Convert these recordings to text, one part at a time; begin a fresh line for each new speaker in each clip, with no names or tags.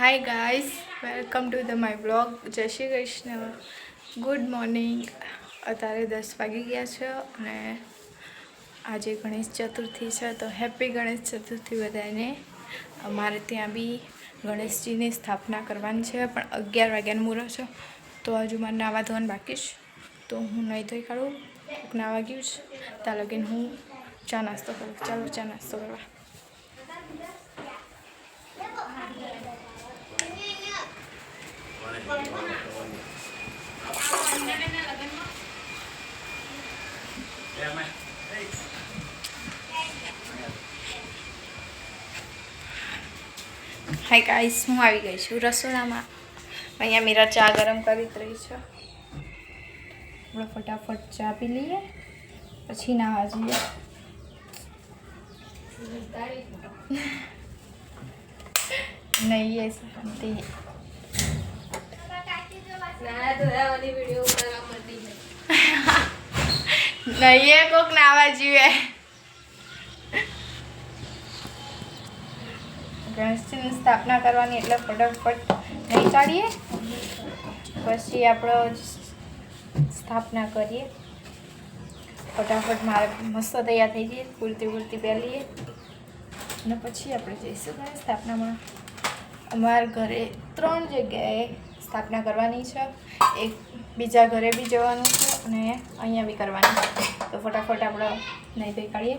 Hi guys, welcome to the my blog. જય Shri Krishna, good morning. અત્યારે 10 વાગી ગયા છે અને આજે ગણેશ ચતુર્થી છે, તો હેપી ગણેશ ચતુર્થી બધાને. અમારે ત્યાં બી ગણેશજીની સ્થાપના કરવાની છે, પણ 11 વાગ્યાનું મુહૂર્ત છે, તો હજુ મારે નાવા ધોવાનું બાકી છે. તો હું નહીં ધોઈ કાઢું, નાવા ગયું છે ત્યાં લગીને હું ચા નાસ્તો કરું. ચાલો ચા નાસ્તો કરવા. હાય ગાઈસ, હું આવી ગઈ છું રસોડામાં. અહીંયા મીરા ચા ગરમ કરી જ રહી છે. આપણે ફટાફટ ચા પી લઈએ, પછી નાવા જઈએ. નહીં એ શાંતિ. નહીં એ કોક નાવા જીવે. ગણેશજીની સ્થાપના કરવાની એટલે ફટાફટ નહીં ચાડીએ, પછી આપણે સ્થાપના કરીએ. ફટાફટ મારે મસ્ત તૈયાર થઈ જઈએ, કુર્તી પહેરીએ અને પછી આપણે જઈશું ગણેશ સ્થાપનામાં. અમારા ઘરે 3 જગ્યાએ સ્થાપના કરવાની છે. એક બીજા ઘરે બી જવાનું છે અને અહીંયા બી કરવાની છે. તો ફટાફટ આપણે નહીં ધોઈ કાઢીએ.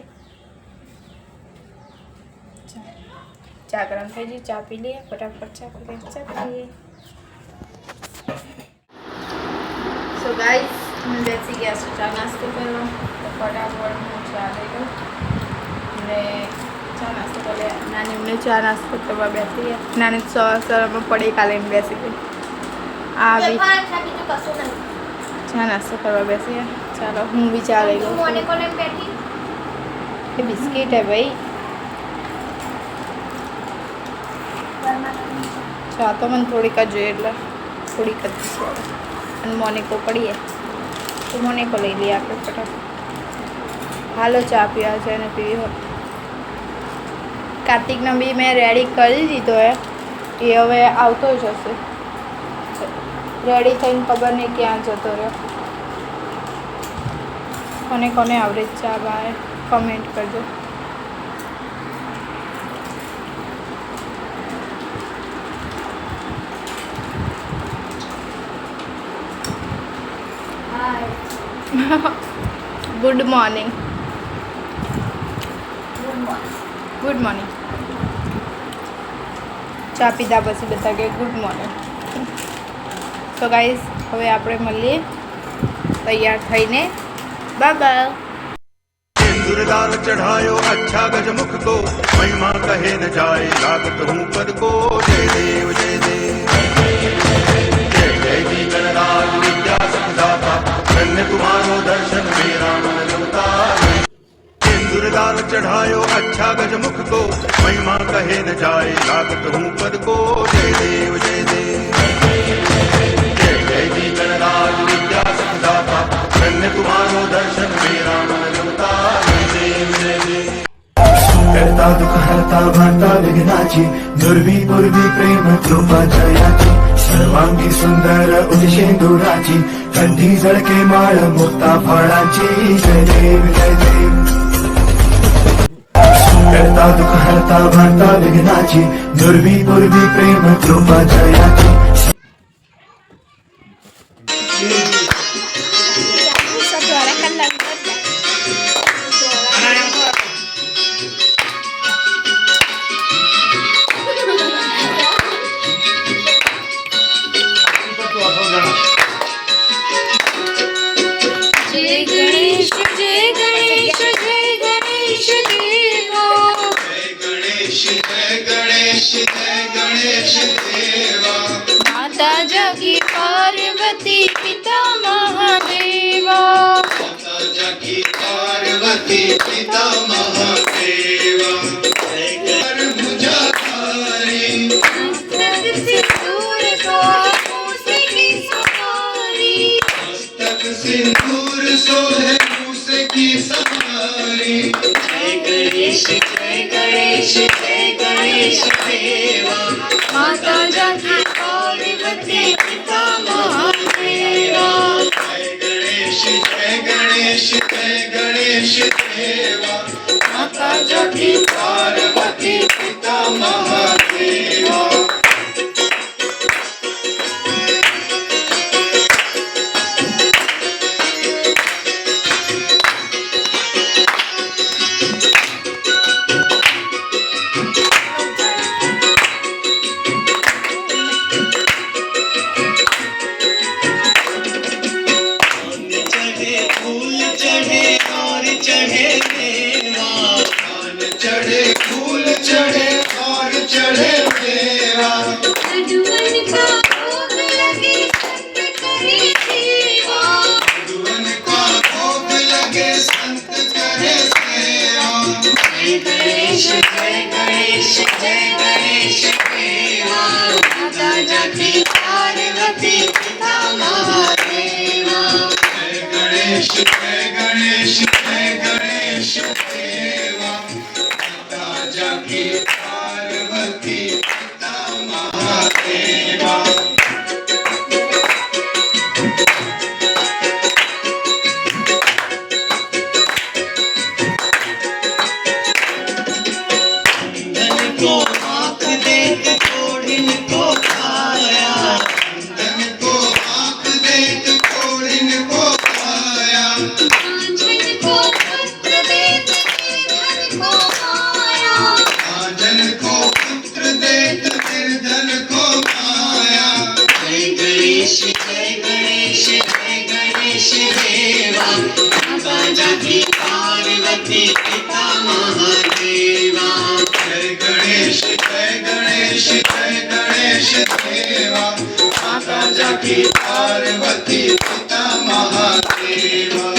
ચા ગરમ થઈ ગઈ, ચા પી લઈએ. ફટાફટ ચા પીએ. સો ગાઈસ, અમે બેસી ગયા છે ચા નાસ્તો કરવા. તો ફટાફટ હું ચા લઈ લઉં અને ચા નાસ્તો કરે. નાની અમને ચા નાસ્તો કરવા બેસી ગયા. નાની સવારમાં પડી કાલે બેસી ગઈ. આ બી ચા નાસ્તો કરવા બેસી ગયા. ચાલો હું બી ચા લઈ લઉં. એ બિસ્કિટ હે ભાઈ. ચા તો મને થોડીક જ જોઈએ, એટલે થોડીક જ છે. અને મોનિકો પડીએ તો મોનિકો લઈ લઈએ આપણે ફટાફટ. હાલો ચા પીવા છે અને પીવી હોત. કાર્તિકને બી મેં રેડી કરી દીધો એ હવે આવતો જ હશે. રેડી થઈને ખબર નહીં ક્યાં જતો રહ્યો. કોને કોને આવડે ચા બાય કમેન્ટ કરજો. Good morning. Good morning. ચા પીધા પછી બધા કે ગુડ મોર્નિંગ. તો ગાઈસ, હવે આપણે મળીએ તૈયાર થઈને. Bye bye.
दुर्दार चढ़ायो अच्छा गजमुख को महिमा कहे न जाए लागत हूँ पद को जय देव जय देव जय जय जी गणराज विद्या सुखदाता धन्य तुम्हारो दर्शन मेरा मन रमता. दुर्दार चढ़ायो अच्छा गजमुख को महिमा कहे न जाए लागत हूँ पद को जय देव जय देव जय जय जी गणराज विद्या सुखदाता धन्य तुम्हारो दर्शन मेरा मन रमता. करता दुख हरता भांता विघ्नाची दुर्वी पूर्वी प्रेम कृपा जयाची सर्वांगी सुंदर उदिशेंदुराची कंठी झळके माळ मुक्ता फळाची जय देव जय देव. करता दुख हरता भांता विघ्नाची दुर्वी पूर्वी प्रेम कृपा जयाची.
माता जगी पार्वती पिता महादेवा.
माता जगी पार्वती पिता महादेवा मस्तक सिंदूर सोहे मूसे की सवारी. जय गणेश जय गणेश जय
जय गणेश देवा माता जाकी पार्वती पिता महादेवा जय गणेश देवा माता जाकी पार्वती पिता महादेवा पार्वती पिता महादेवा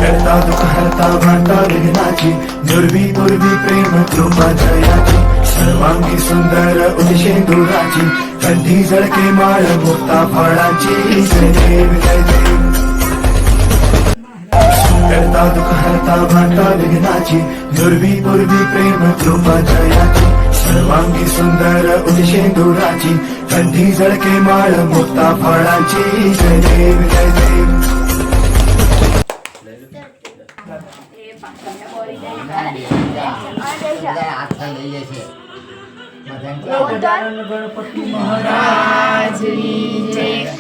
करता दुख हरता भांडा विघ्नाची दुर्वी पूर्वी प्रेम कृपा जयाची सर्वांगी सुंदर उदशेंदुराची कंठी जळके माळ मुक्ता फळाची जय देव जय देव करता दुख हरता भांडा विघ्नाची दुर्वी पूर्वी प्रेम कृपा जयाची सर्वांगी सुंदर उदशेंदुराची कंठी जळके माळ मुक्ता फळाची जय देव जय देव
महाराजની જય.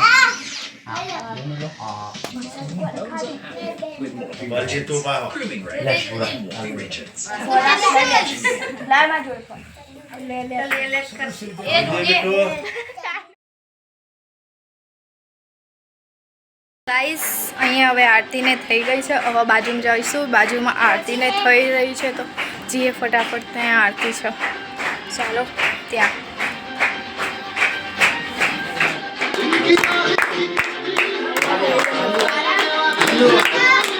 ગાઈસ અહીંયા હવે આરતીને થઈ ગઈ છે. હવે બાજુમાં જઈશું. બાજુમાં આરતીને થઈ રહી છે તો જઈએ ફટાફટ. ત્યાં આરતી છે, ચાલો ત્યાં.
Hello.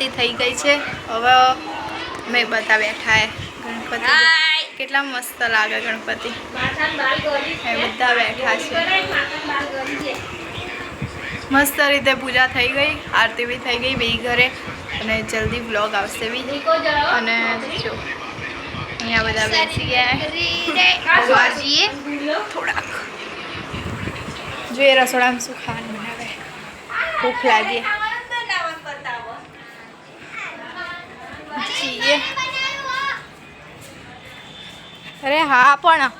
આરતી થઈ ગઈ છે. હવે મેં બધા બેઠા હે ગણપતિ કેટલા મસ્ત લાગે ગણપતિ બધા બેઠા છે. મસ્ત રીતે પૂજા થઈ ગઈ, આરતી બી થઈ ગઈ બે ઘરે અને જલ્દી વ્લોગ આવશે બી. અને જો અહીંયા બધા બેસી ગયા જઈએ થોડાક જોઈએ રસોડામાં શું ખાવાનું બનાવે. ભૂખ લાગી જઈએ. અરે હા પણ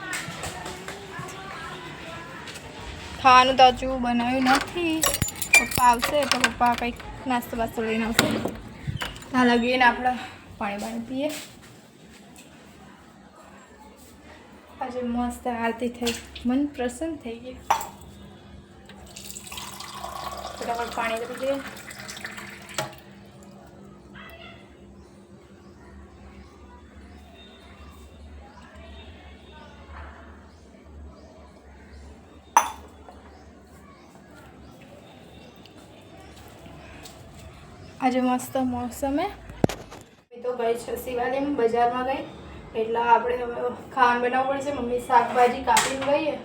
ખાવાનું તો હજુ બનાવ્યું નથી. પપ્પા આવશે તો પપ્પા કંઈક નાસ્તો બાસ્તો લઈને આવશે. ત્યાં લગીને આપણે પાણી પીએ. આજે મસ્ત આરતી થઈ, મન પ્રસન્ન થઈ ગયું. ફટાફટ પાણી પી લઈએ. આજે મસ્ત મોસમ હે. તો ગઈ છે શિવાલયમાં, બજારમાં ગઈ એટલે આપણે હવે ખાવાનું બનાવવું પડશે. મમ્મી શાકભાજી કાપીને ગઈએ.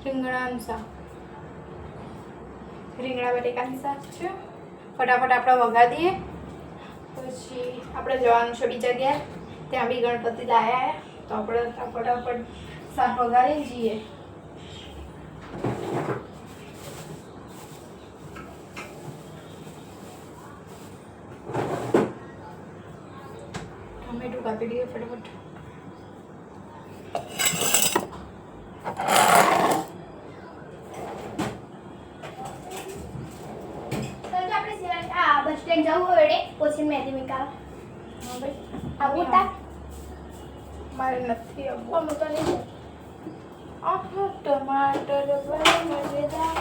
રીંગણાનું શાક, રીંગણા બટેકાનું શાક છે. ફટાફટ આપણે વઘાર દઈએ. પછી આપણે જવાનું છે બીજા ગયા, ત્યાં બી ગણપતિ લાયા તો આપણે ફટાફટ શાક વઘારીને જઈએ. ટમેટું કાપી દઈએ ફટાફટ.
બસ સ્ટેન્ડ જવું હોય પછી મેદી મિકા આવું તા
મારે નથી આવવું.
તો નહીં
टमाटर बड़े मजेदार.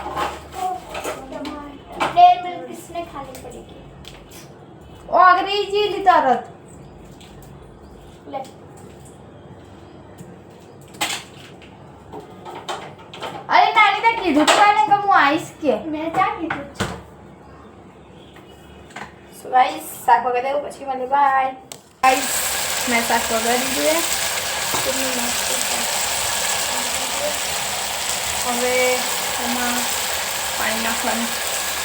डेढ़ मिनट किसने खानी पड़ेगी
अंग्रेजी ली तरत
ले
अरे नानी ने कीधुं तो मैंने कि હું આઈશ કે
मैं क्या कीधुं
સો ગાઈસ શાક વગાડી દેવું પછી મળે. Bye guys. મેં શાક વગાડી દીધું. કેટલું મસ્ત છે. હવે એમાં પાણી નાખવાનું.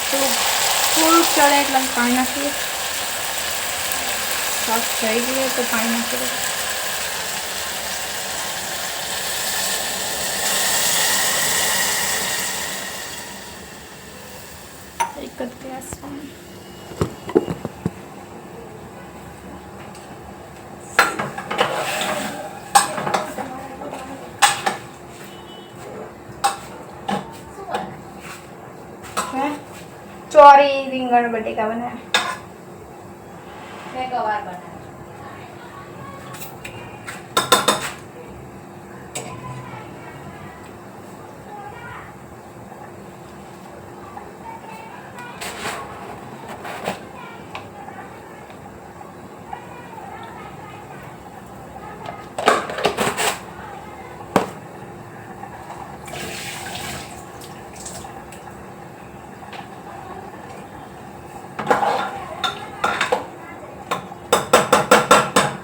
થોડુંક ચડે એટલે પાણી નાખીએ. શાક થઈ ગયું તો પાણી નાખી દઈએ. એક જ ગ્લાસ પાણી. ચોરી રીંગણ બટેકા બનાવ્યા.
मैं गवार बना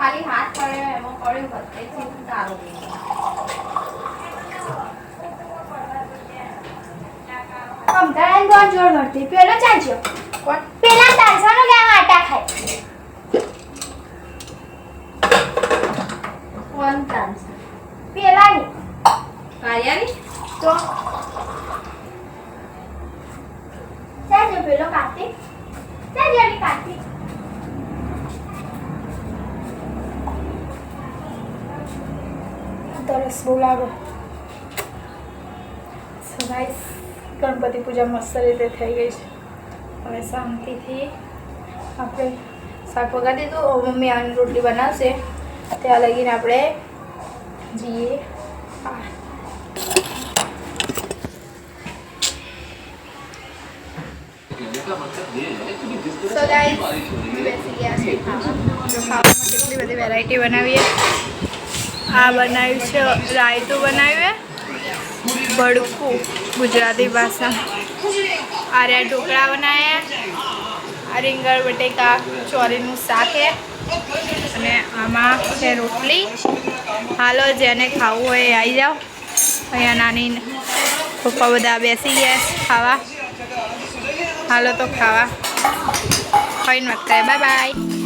खाली हाथ पड़े एमो पड़े होते थी उतारो हम तड़न कोण जोर करती पेलो चांचो कोण पेला तारसानो क्या आटा खाए कोण तारसा पेला नहीं काया नहीं तो चांचो पेलो काटे चांचो काटे
તરસ બહુ લાગે. સો ગાઈસ ગણપતિ પૂજા મસ્ત રીતે થઈ ગઈ છે. હવે શાંતિથી આપણે શાક વગાડી દીધું. મમ્મી આની રોટલી બનાવશે ત્યાં લગીને આપણે જઈએ. સો ગાઈસ બેસી ગયા છે ખાવા. ખાવામાં કેટલી બધી વેરાયટી બનાવીએ. આ બનાવ્યું છે રાયતું બનાવ્યું ભડકું ગુજરાતી ભાષા. આ રહ્યા ઢોકળા બનાવ્યા, આ રીંગણ બટેકા ચોરીનું શાક છે અને આમાં છે રોટલી. હાલો જેને ખાવું હોય એ આવી જાઓ. અહીંયા નાની પપ્પા બધા બેસી ગયા ખાવા. હાલો તો ખાવા. ખાઈને વાત કરે. Bye bye.